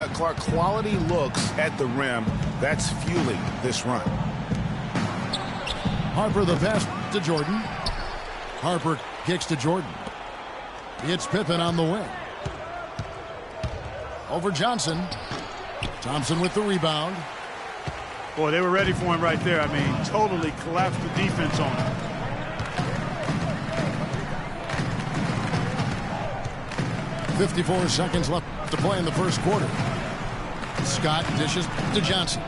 Clark, quality looks at the rim. That's fueling this run. Harper the pass to Jordan. Harper kicks to Jordan. It's Pippen on the wing. Over Johnson. Thompson with the rebound. Boy, they were ready for him right there. I mean, totally collapsed the defense on him. .54 seconds left to play in the first quarter. Scott dishes to Johnson.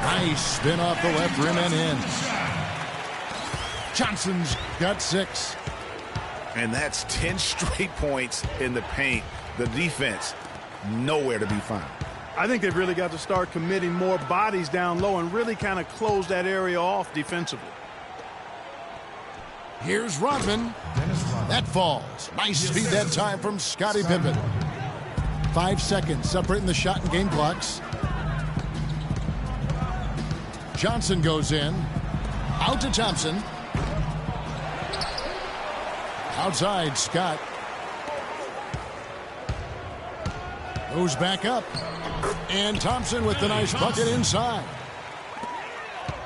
Nice spin off the left rim and in. Johnson's got 6. And that's 10 straight points in the paint. The defense, nowhere to be found. I think they've really got to start committing more bodies down low and really kind of close that area off defensively. Here's Rodman. That falls. Nice speed that time from Scottie Pippen. 5 seconds separating the shot and game clocks. Johnson goes in. Out to Thompson. Outside, Scott. Moves back up. And Thompson with the nice bucket inside.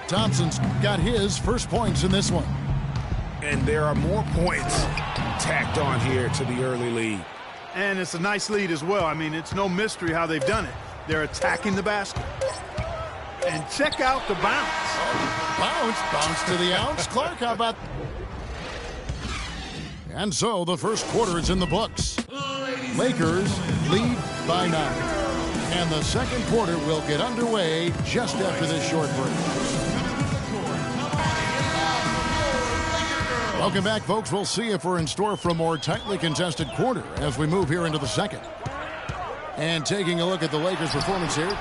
Thompson's got his first points in this one. And there are more points tacked on here to the early lead. And it's a nice lead as well. I mean, it's no mystery how they've done it. They're attacking the basket. And check out the bounce. Bounce to the ounce. Clark, how about... And so the first quarter is in the books. Lakers lead by 9. And the second quarter will get underway just after this short break. Welcome back, folks. We'll see if we're in store for a more tightly contested quarter as we move here into the second. And taking a look at the Lakers' performance here,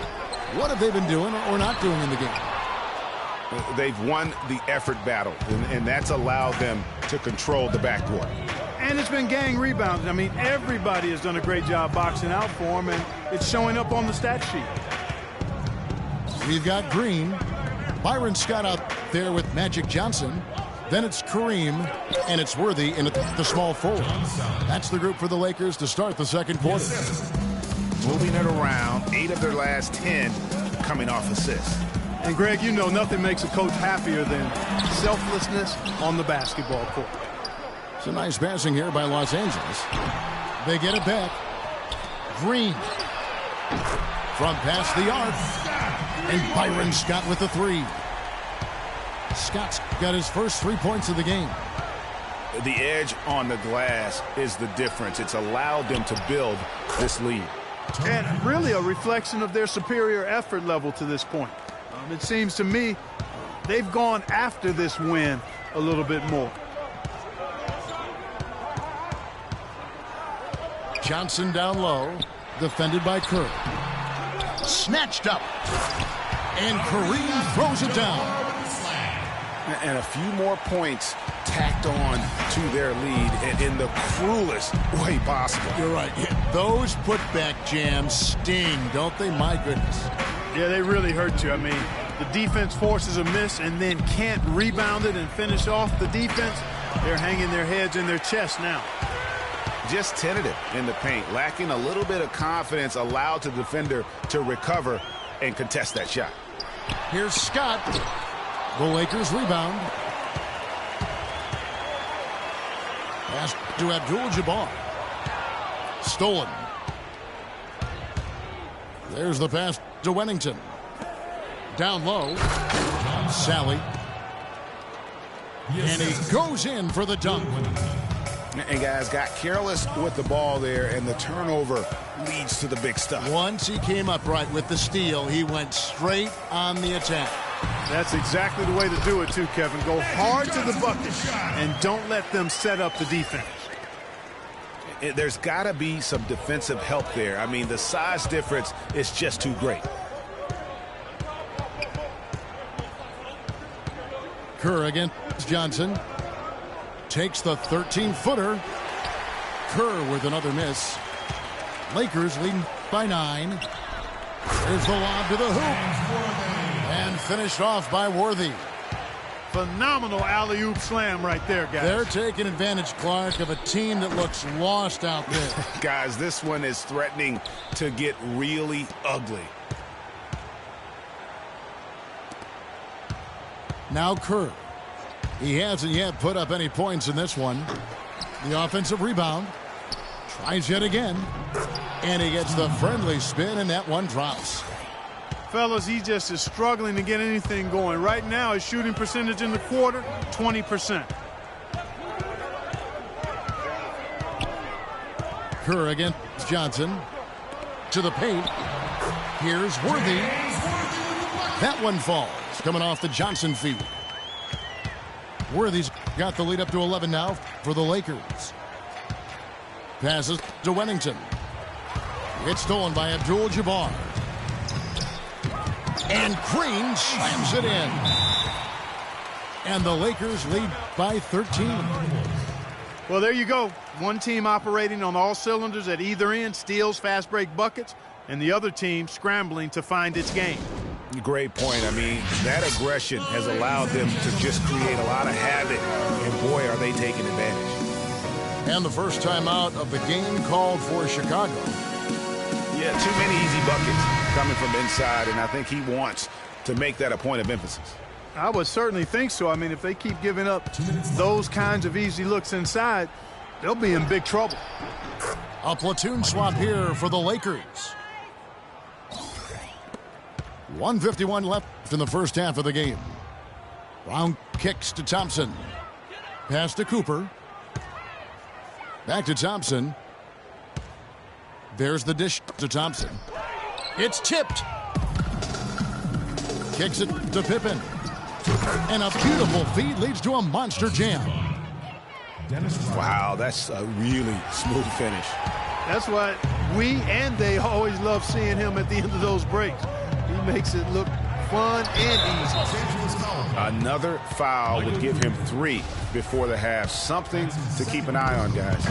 what have they been doing or not doing in the game? They've won the effort battle, and that's allowed them to control the backcourt. And it's been gang rebounding. I mean, everybody has done a great job boxing out for them, and it's showing up on the stat sheet. We've got Green. Byron Scott out there with Magic Johnson. Then it's Kareem, and it's Worthy in the small forward. That's the group for the Lakers to start the second quarter. Moving it around, 8 of their last 10 coming off assists. And, Greg, you know nothing makes a coach happier than selflessness on the basketball court. Some nice passing here by Los Angeles. They get it back. Green. From past the arc. And Byron Scott with the 3. Scott's got his first 3 points of the game. The edge on the glass is the difference. It's allowed them to build this lead. And really a reflection of their superior effort level to this point. It seems to me they've gone after this win a little bit more. Johnson down low, defended by Kerr. Snatched up. And Kareem throws it down. And a few more points tacked on to their lead and in the cruelest way possible. You're right. Those putback jams sting, don't they? My goodness. Yeah, they really hurt you. I mean, the defense forces a miss and then can't rebound it and finish off the defense. They're hanging their heads in their chest now. Just tentative in the paint, lacking a little bit of confidence, allowed the defender to recover and contest that shot. Here's Scott. The Lakers rebound. Pass to Abdul-Jabbar. Stolen. There's the pass to Wennington. Down low. Sally. And he goes in for the dunk. And guys got careless with the ball there, and the turnover leads to the big stuff. Once he came upright with the steal, he went straight on the attack. That's exactly the way to do it too, Kevin. Go hard to the bucket and don't let them set up the defense. There's got to be some defensive help there. I mean, the size difference is just too great. Kerr against Johnson. Takes the 13-footer. Kerr with another miss. Lakers leading by 9. There's the lob to the hoop. And finished off by Worthy. Phenomenal alley-oop slam right there, guys. They're taking advantage, Clark, of a team that looks lost out there. Guys, this one is threatening to get really ugly. Now Kerr. He hasn't yet put up any points in this one. The offensive rebound. Tries yet again. And he gets the friendly spin, and that one drops. Fellas, he just is struggling to get anything going. Right now, his shooting percentage in the quarter, 20%. Kerr against Johnson. To the paint. Here's Worthy. That one falls. Coming off the Johnson feed. Worthy's got the lead up to 11 now for the Lakers. Passes to Wennington. It's stolen by Abdul-Jabbar. And Green slams it in. And the Lakers lead by 13. Well, there you go. One team operating on all cylinders at either end, steals, fast break buckets, and the other team scrambling to find its game. Great point. I mean, that aggression has allowed them to just create a lot of havoc, and boy, are they taking advantage. And the first timeout of the game called for Chicago. Yeah, too many easy buckets coming from inside, and I think he wants to make that a point of emphasis. I would certainly think so. I mean, if they keep giving up those kinds of easy looks inside, they'll be in big trouble. A platoon swap here for the Lakers. 1:51 left in the first half of the game. Brown kicks to Thompson. Pass to Cooper. Back to Thompson. There's the dish to Thompson. It's tipped. Kicks it to Pippen. And a beautiful feed leads to a monster jam. Wow, that's a really smooth finish. That's why we and they always love seeing him at the end of those breaks. He makes it look fun and easy. Another foul would give him 3 before the half. Something to keep an eye on, guys.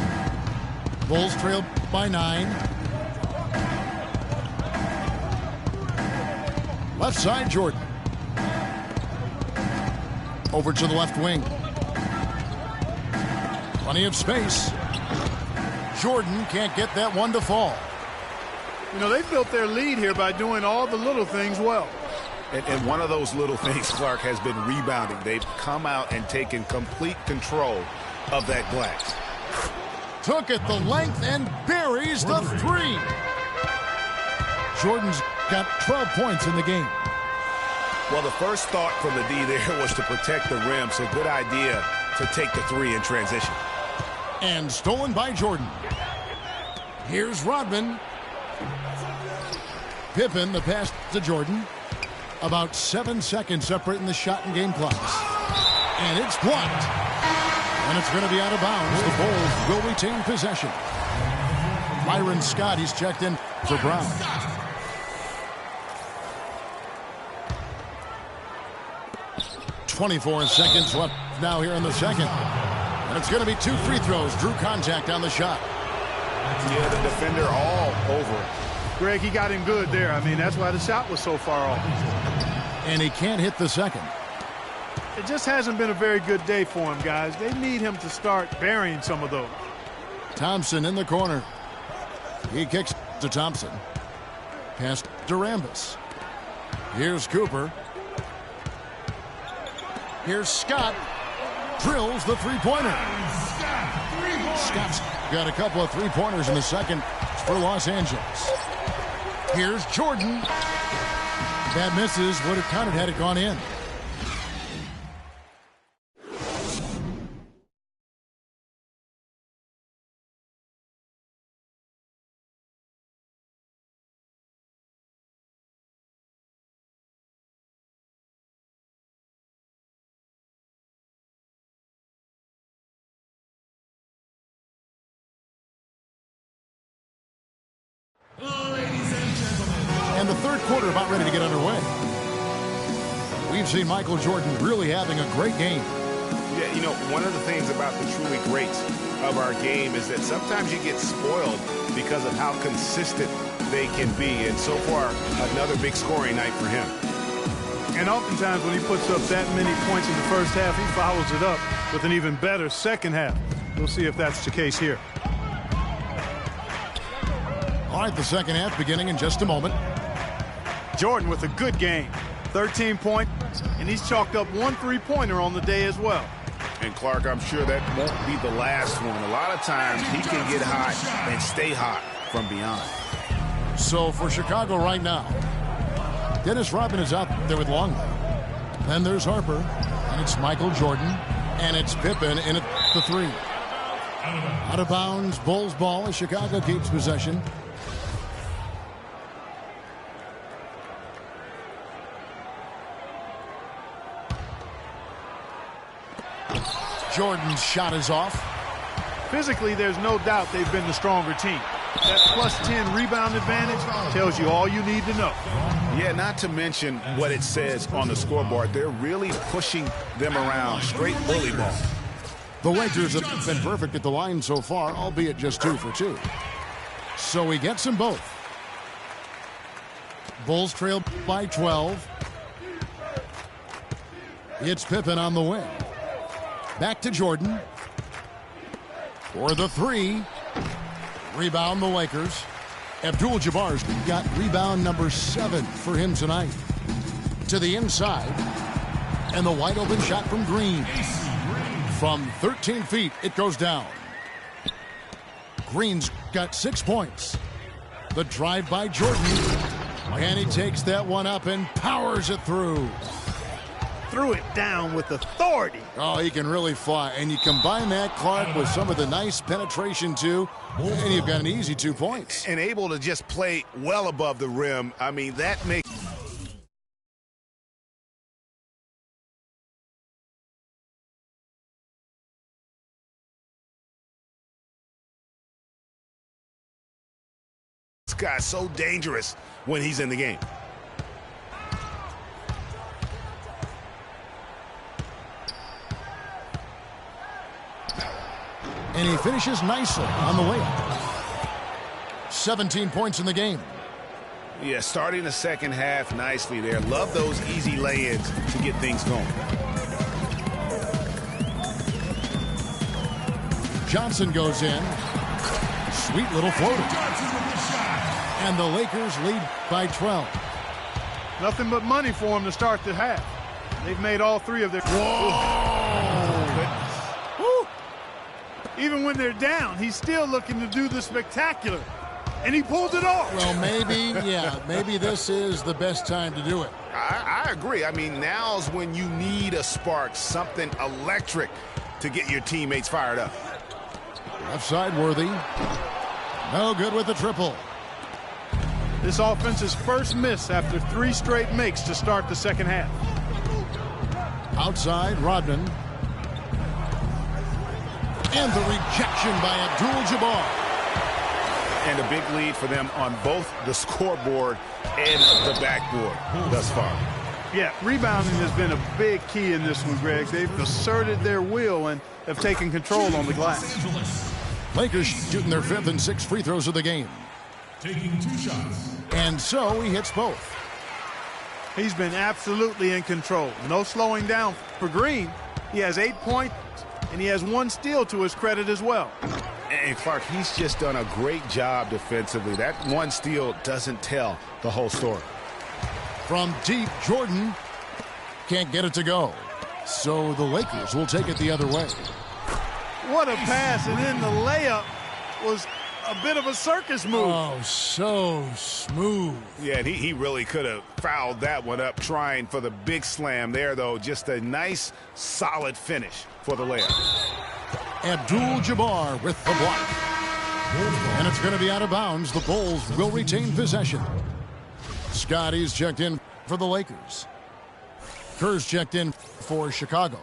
Bulls trail by 9. Left side, Jordan. Over to the left wing. Plenty of space. Jordan can't get that one to fall. You know, they built their lead here by doing all the little things well. And one of those little things, Clark, has been rebounding. They've come out and taken complete control of that glass. Took it the length and buries the 3. Jordan's got 12 points in the game. Well, the first thought from the D there was to protect the rim, so good idea to take the 3 in transition. And stolen by Jordan. Here's Rodman. Pippen, the pass to Jordan. About 7 seconds separating the shot and game clocks. And it's blocked. And it's going to be out of bounds. The Bulls will retain possession. Byron Scott, he's checked in for Brown. .24 seconds left now here in the second. And it's going to be 2 free throws. Drew contact on the shot. Yeah, the defender all over it. Greg, he got him good there. I mean, that's why the shot was so far off. And he can't hit the second. It just hasn't been a very good day for him, guys. They need him to start burying some of those. Thompson in the corner. He kicks to Thompson. Pass to Rambis. Here's Cooper. Here's Scott. Drills the three-pointer. Scott's got a couple of three-pointers in the second for Los Angeles. Here's Jordan. That misses. Would have counted had it gone in. And the third quarter about ready to get underway. We've seen Michael Jordan really having a great game. Yeah, you know, one of the things about the truly greats of our game is that sometimes you get spoiled because of how consistent they can be. And so far, another big scoring night for him. And oftentimes when he puts up that many points in the first half, he follows it up with an even better second half. We'll see if that's the case here. All right, the second half beginning in just a moment. Jordan with a good game. 13 points, and he's chalked up one three-pointer on the day as well. And Clark, I'm sure that won't be the last one. A lot of times he can get hot and stay hot from beyond. So for Chicago right now, Dennis Rodman is out there with Longley. Then there's Harper, and it's Michael Jordan, and it's Pippen in at the three. Out of bounds, Bulls ball as Chicago keeps possession. Jordan's shot is off. Physically, there's no doubt they've been the stronger team. That plus 10 rebound advantage tells you all you need to know. Yeah, not to mention what it says on the scoreboard. They're really pushing them around. Straight bully ball. The Lakers have been perfect at the line so far, albeit just 2 for 2. So he gets them both. Bulls trail by 12. It's Pippen on the wing. Back to Jordan. For the three. Rebound the Lakers. Abdul-Jabbar's got rebound number 7 for him tonight. To the inside. And the wide open shot from Green. From 13 feet, it goes down. Green's got 6 points. The drive by Jordan. And he takes that one up and powers it through. Threw it down with authority. Oh, he can really fly. And you combine that, Clark, with some of the nice penetration, too, and you've got an easy 2 points. And able to just play well above the rim. I mean, that makes... This guy's so dangerous when he's in the game. And he finishes nicely on the layup. 17 points in the game. Yeah, starting the second half nicely there. Love those easy lay-ins to get things going. Johnson goes in. Sweet little floater. And the Lakers lead by 12. Nothing but money for them to start the half. They've made all 3 of their... Even when they're down, he's still looking to do the spectacular. And he pulled it off. Well, maybe this is the best time to do it. I agree. I mean, now's when you need a spark, something electric to get your teammates fired up. Left side, Worthy. No good with the triple. This offense's first miss after 3 straight makes to start the second half. Outside, Rodman. And the rejection by Abdul-Jabbar. And a big lead for them on both the scoreboard and the backboard thus far. Yeah, rebounding has been a big key in this one, Greg. They've asserted their will and have taken control on the glass. Lakers shooting their 5th and 6th free throws of the game. Taking 2 shots. And so he hits both. He's been absolutely in control. No slowing down for Green. He has 8 points, and he has 1 steal to his credit as well. And Clark, he's just done a great job defensively. That 1 steal doesn't tell the whole story. From deep, Jordan can't get it to go. So the Lakers will take it the other way. What a pass, and then the layup was a bit of a circus move. Oh, so smooth. Yeah, and he really could have fouled that one up trying for the big slam there, though. Just a nice, solid finish for the layup. Abdul-Jabbar with the block. And it's going to be out of bounds. The Bulls will retain possession. Scotty's checked in for the Lakers. Kerr's checked in for Chicago.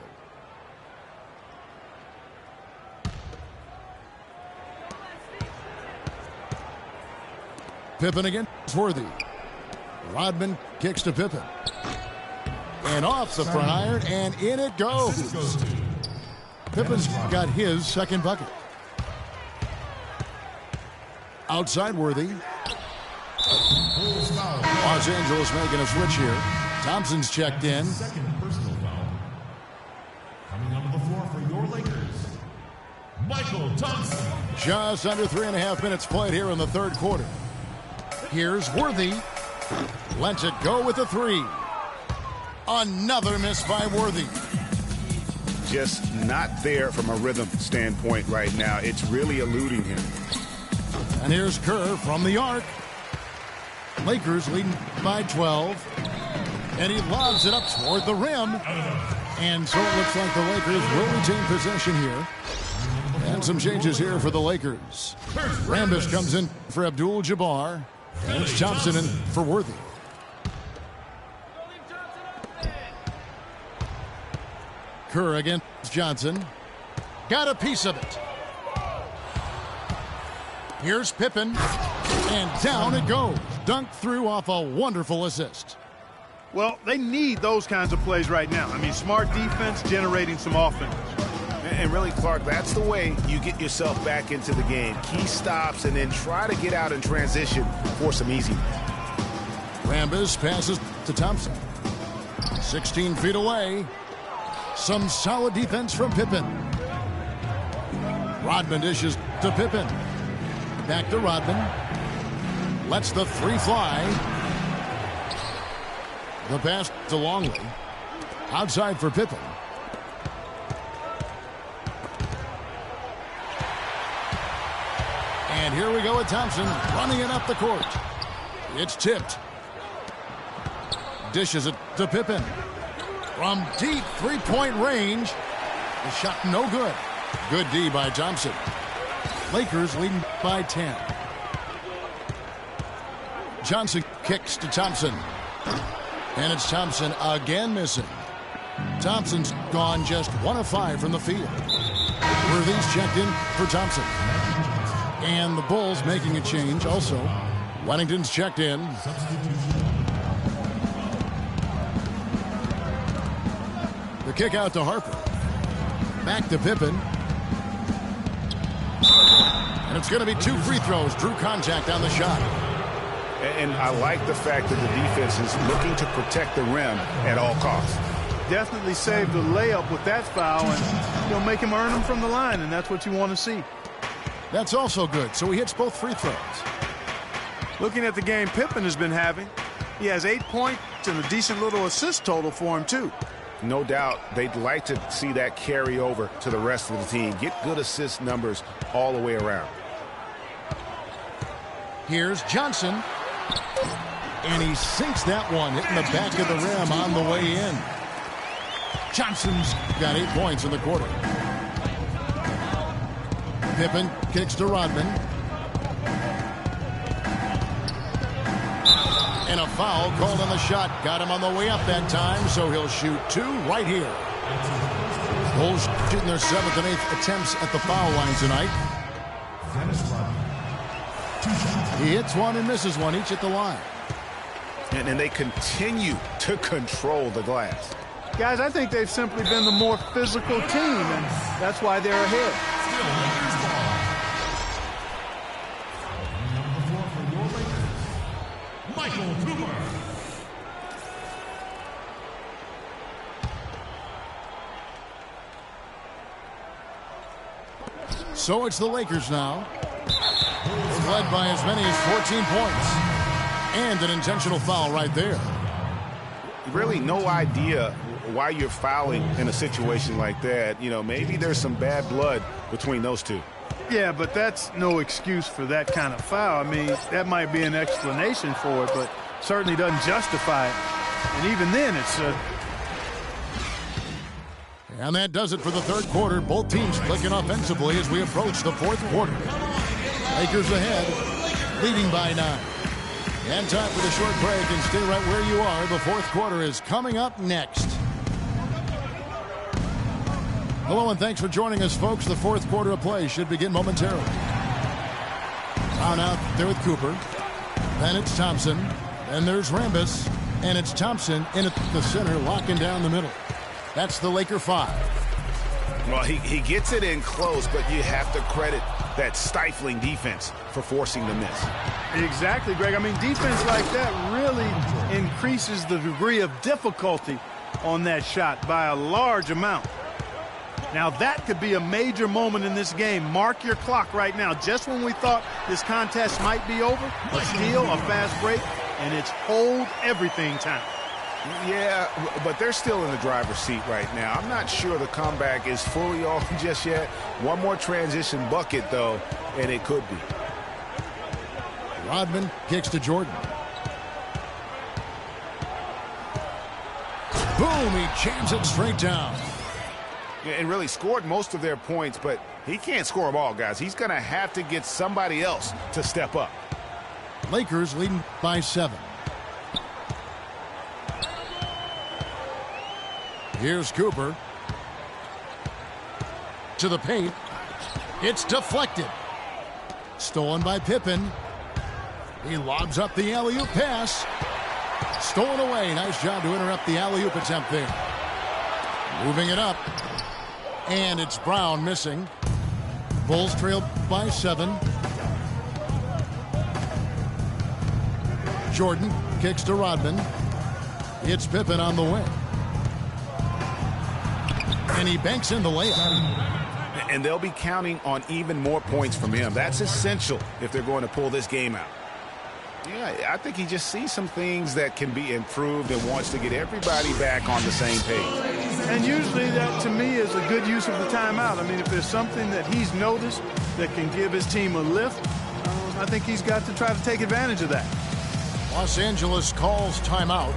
Pippen against Worthy. Rodman kicks to Pippen. And off the front iron, and in it goes. Pippen's got his 2nd bucket. Outside Worthy. Los Angeles making a switch here. Thompson's checked in. Second personal foul. Coming onto the floor for your Lakers, Michael Thompson. Just under 3.5 minutes played here in the third quarter. Here's Worthy. Lets it go with a three. Another miss by Worthy. Just not there from a rhythm standpoint right now. It's really eluding him. And here's Kerr from the arc. Lakers leading by 12. And he lobs it up toward the rim. And so it looks like the Lakers will retain possession here. And some changes here for the Lakers. Rambis comes in for Abdul-Jabbar. And it's Thompson in for Worthy. Kerr against Johnson. Got a piece of it. Here's Pippen. And down it goes. Dunked through off a wonderful assist. Well, they need those kinds of plays right now. I mean, smart defense generating some offense. And really, Clark, that's the way you get yourself back into the game. Key stops and then try to get out in transition for some easy. Rambis passes to Thompson. 16 feet away. Some solid defense from Pippen. Rodman dishes to Pippen. Back to Rodman. Lets the three fly. The pass to Longley. Outside for Pippen. And here we go with Thompson running it up the court. It's tipped. Dishes it to Pippen. From deep three-point range. The shot no good. Good D by Thompson. Lakers leading by 10. Johnson kicks to Thompson. And it's Thompson again missing. Thompson's gone just 1 of 5 from the field. Worthy's checked in for Thompson. And the Bulls making a change also. Wennington's checked in. The kick out to Harper. Back to Pippen. And it's going to be 2 free throws. Drew contact on the shot. And I like the fact that the defense is looking to protect the rim at all costs. Definitely saved the layup with that foul and make him earn them from the line, and that's what you want to see. That's also good. So he hits both free throws. Looking at the game Pippen has been having, he has 8 points and a decent little assist total for him, too. No doubt they'd like to see that carry over to the rest of the team. Get good assist numbers all the way around. Here's Johnson. And he sinks that one, hitting the back of the rim on the way in. Johnson's got 8 points in the quarter. Pippen kicks to Rodman. And a foul called on the shot. Got him on the way up that time, so he'll shoot 2 right here. Bulls shooting their 7th and 8th attempts at the foul line tonight. He hits one and misses one, each at the line. And they continue to control the glass. Guys, I think they've simply been the more physical team, and that's why they're ahead. Michael Cooper. So it's the Lakers now. Led by as many as 14 points. And an intentional foul right there. Really no idea why you're fouling in a situation like that. You know, maybe there's some bad blood between those two. Yeah, but that's no excuse for that kind of foul. I mean, that might be an explanation for it, but certainly doesn't justify it. And even then, it's And that does it for the third quarter. Both teams clicking offensively as we approach the fourth quarter. Lakers ahead, leading by 9. And time for the short break, and stay right where you are. The fourth quarter is coming up next. Hello and thanks for joining us, folks. The fourth quarter of play should begin momentarily. Brown out there with Cooper. Then it's Thompson. Then there's Rambis. And it's Thompson in at the center, locking down the middle. That's the Laker 5. Well, he gets it in close, but you have to credit that stifling defense for forcing the miss. Exactly, Greg. I mean, defense like that really increases the degree of difficulty on that shot by a large amount. Now, that could be a major moment in this game. Mark your clock right now. Just when we thought this contest might be over, a steal, a fast break, and it's hold everything time. Yeah, but they're still in the driver's seat right now. I'm not sure the comeback is fully on just yet. One more transition bucket, though, and it could be. Rodman kicks to Jordan. Boom, he jams it straight down. And really scored most of their points, but he can't score them all, guys. He's going to have to get somebody else to step up. Lakers leading by 7. Here's Cooper. To the paint. It's deflected. Stolen by Pippen. He lobs up the alley-oop pass. Stolen away. Nice job to interrupt the alley-oop attempt there. Moving it up. And it's Brown missing. Bulls trail by 7. Jordan kicks to Rodman. It's Pippen on the wing. And he banks in the layup. And they'll be counting on even more points from him. That's essential if they're going to pull this game out. Yeah, I think he just sees some things that can be improved and wants to get everybody back on the same page. And usually that, to me, is a good use of the timeout. I mean, if there's something that he's noticed that can give his team a lift, I think he's got to try to take advantage of that. Los Angeles calls timeout.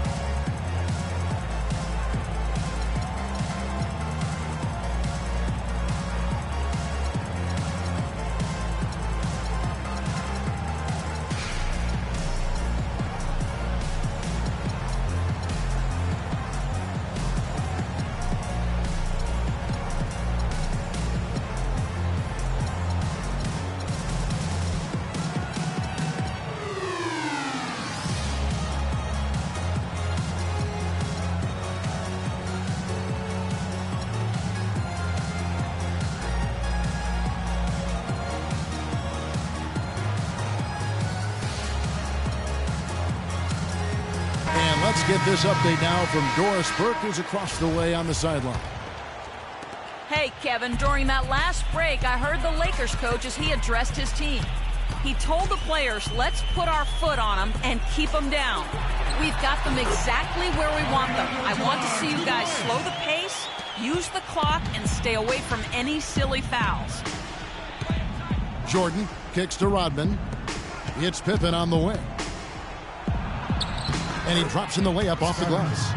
Let's get this update now from Doris Burke, who's across the way on the sideline. Hey, Kevin, during that last break, I heard the Lakers coach as he addressed his team. He told the players, let's put our foot on them and keep them down. We've got them exactly where we want them. I want to see you guys slow the pace, use the clock, and stay away from any silly fouls. Jordan kicks to Rodman. It's Pippen on the wing. And he drops in the layup off the glass.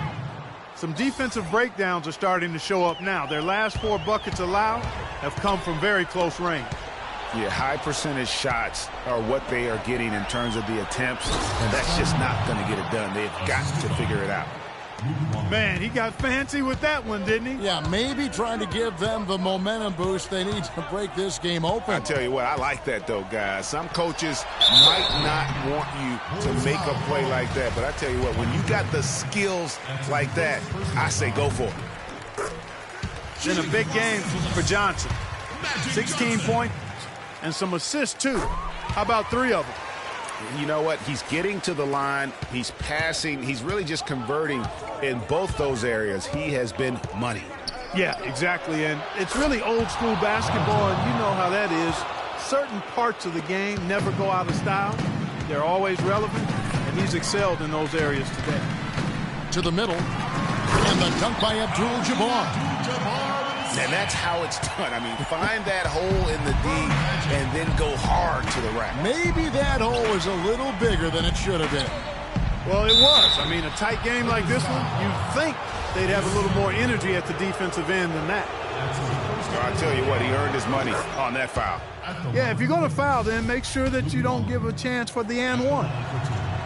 Some defensive breakdowns are starting to show up now. Their last 4 buckets allowed have come from very close range. Yeah, high percentage shots are what they are getting in terms of the attempts, and that's just not going to get it done. They've got to figure it out. Man, he got fancy with that one, didn't he? Yeah, maybe trying to give them the momentum boost they need to break this game open. I tell you what, I like that, though, guys. Some coaches might not want you to make a play like that, but I tell you what, when you got the skills like that, I say go for it. It's been a big game for Johnson. 16 points and some assists, too. How about 3 of them? You know what? He's getting to the line. He's passing. He's really just converting in both those areas. He has been money. Yeah, exactly. And it's really old school basketball, and you know how that is. Certain parts of the game never go out of style. They're always relevant, and he's excelled in those areas today. To the middle, and the dunk by Abdul-Jabbar. And that's how it's done. I mean, find that hole in the D and then go hard to the rack. Maybe that hole was a little bigger than it should have been. Well, it was. I mean, a tight game like this one, you'd think they'd have a little more energy at the defensive end than that. I'll tell you what, he earned his money on that foul. Yeah, if you're going to foul, then make sure that you don't give a chance for the and one.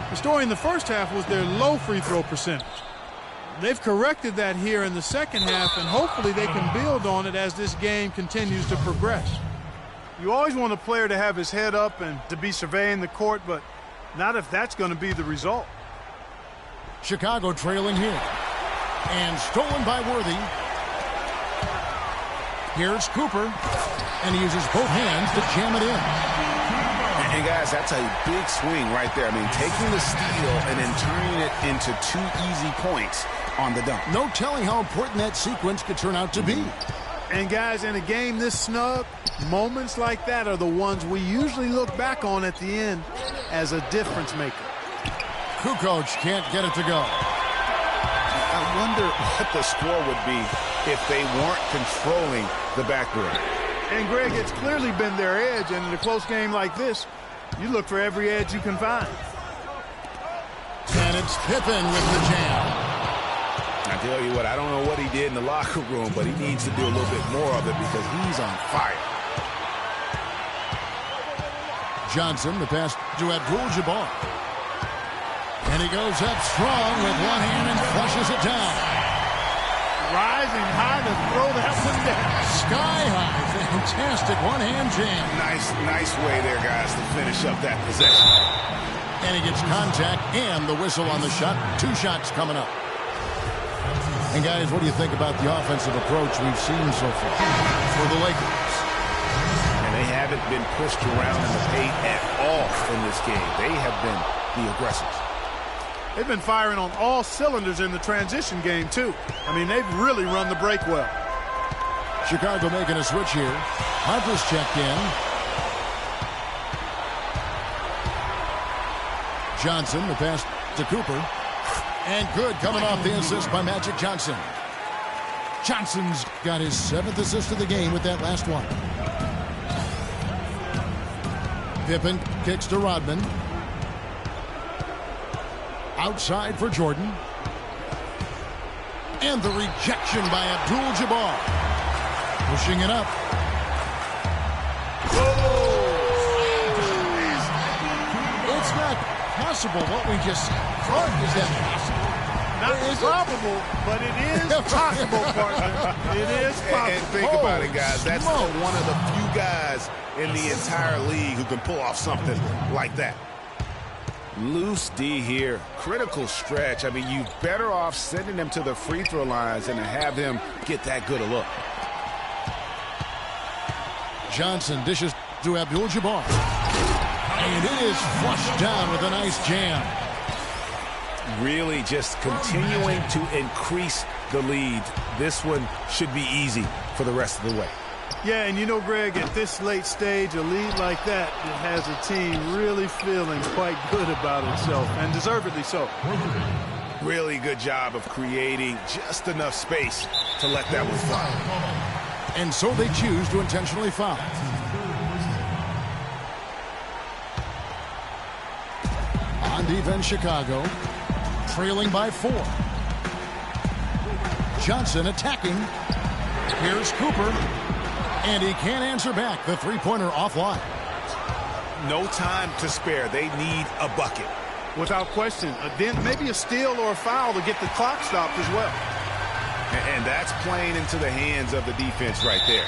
The story in the first half was their low free throw percentage. They've corrected that here in the second half, and hopefully they can build on it as this game continues to progress. You always want a player to have his head up and to be surveying the court, but not if that's going to be the result. Chicago trailing here. And stolen by Worthy. Here's Cooper. And he uses both hands to jam it in. And, guys, that's a big swing right there. I mean, taking the steal and then turning it into 2 easy points on the dunk. No telling how important that sequence could turn out to be. And, guys, in a game this snug, moments like that are the ones we usually look back on at the end as a difference maker. Kukoc can't get it to go. I wonder what the score would be if they weren't controlling the backboard. And, Greg, it's clearly been their edge, and in a close game like this, you look for every edge you can find. And it's Pippen with the jam. I tell you what, I don't know what he did in the locker room, but he needs to do a little bit more of it because he's on fire. Johnson, the pass to Abdul-Jabbar. And he goes up strong with one hand and flushes it down. Rising high to throw that one down. Sky high. Fantastic one-hand jam. Nice way there, guys, to finish up that possession. And he gets contact and the whistle on the shot. 2 shots coming up. And, guys, what do you think about the offensive approach we've seen so far for the Lakers? And they haven't been pushed around in the paint at all in this game. They have been the aggressors. They've been firing on all cylinders in the transition game, too. I mean, they've really run the break well. Chicago making a switch here. Harper's checked in. Johnson, the pass to Cooper. And good, coming off the assist by Magic Johnson. Johnson's got his 7th assist of the game with that last one. Pippen kicks to Rodman. Outside for Jordan. And the rejection by Abdul-Jabbar. Pushing it up. It's not possible what we just saw. Is that possible? Not probable, but it is possible, partner. It is possible. And think about it, guys. That's one of the few guys in the entire league who can pull off something like that. Loose D here. Critical stretch. I mean, you're better off sending them to the free throw lines than to have them get that good a look. Johnson dishes to Abdul-Jabbar. And it is flushed down with a nice jam. Really just continuing to increase the lead. This one should be easy for the rest of the way. Yeah, and you know, Greg, at this late stage, a lead like that, it has a team really feeling quite good about itself, and deservedly so. Really good job of creating just enough space to let that one fly. And so they choose to intentionally foul. On defense, Chicago, trailing by 4. Johnson attacking. Here's Cooper. And he can't answer back. The three-pointer offline. No time to spare. They need a bucket. Without question. Then maybe a steal or a foul to get the clock stopped as well. And that's playing into the hands of the defense right there.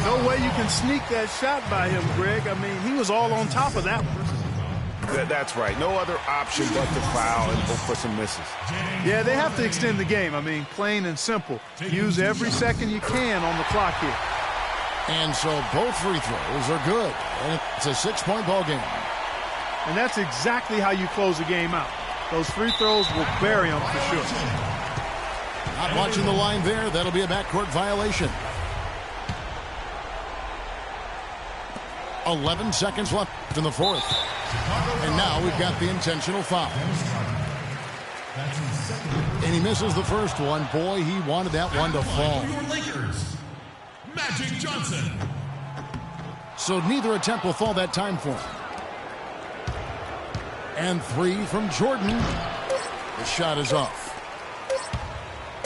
No way you can sneak that shot by him, Greg. I mean, he was all on top of that one. That's right. No other option but to foul and hope for some misses. Yeah, they have to extend the game. I mean, plain and simple. Use every second you can on the clock here. And so both free throws are good. And it's a 6-point ball game. And that's exactly how you close a game out. Those free throws will bury them for sure. Not watching the line there. That'll be a backcourt violation. 11 seconds left in the fourth. And now we've got the intentional foul. And he misses the first one. Boy, he wanted that one to fall. Lakers, Magic Johnson. So neither attempt will fall that time for him. And 3 from Jordan. The shot is off.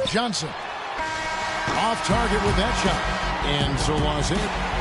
Johnson off target with that shot. And so Los Angeles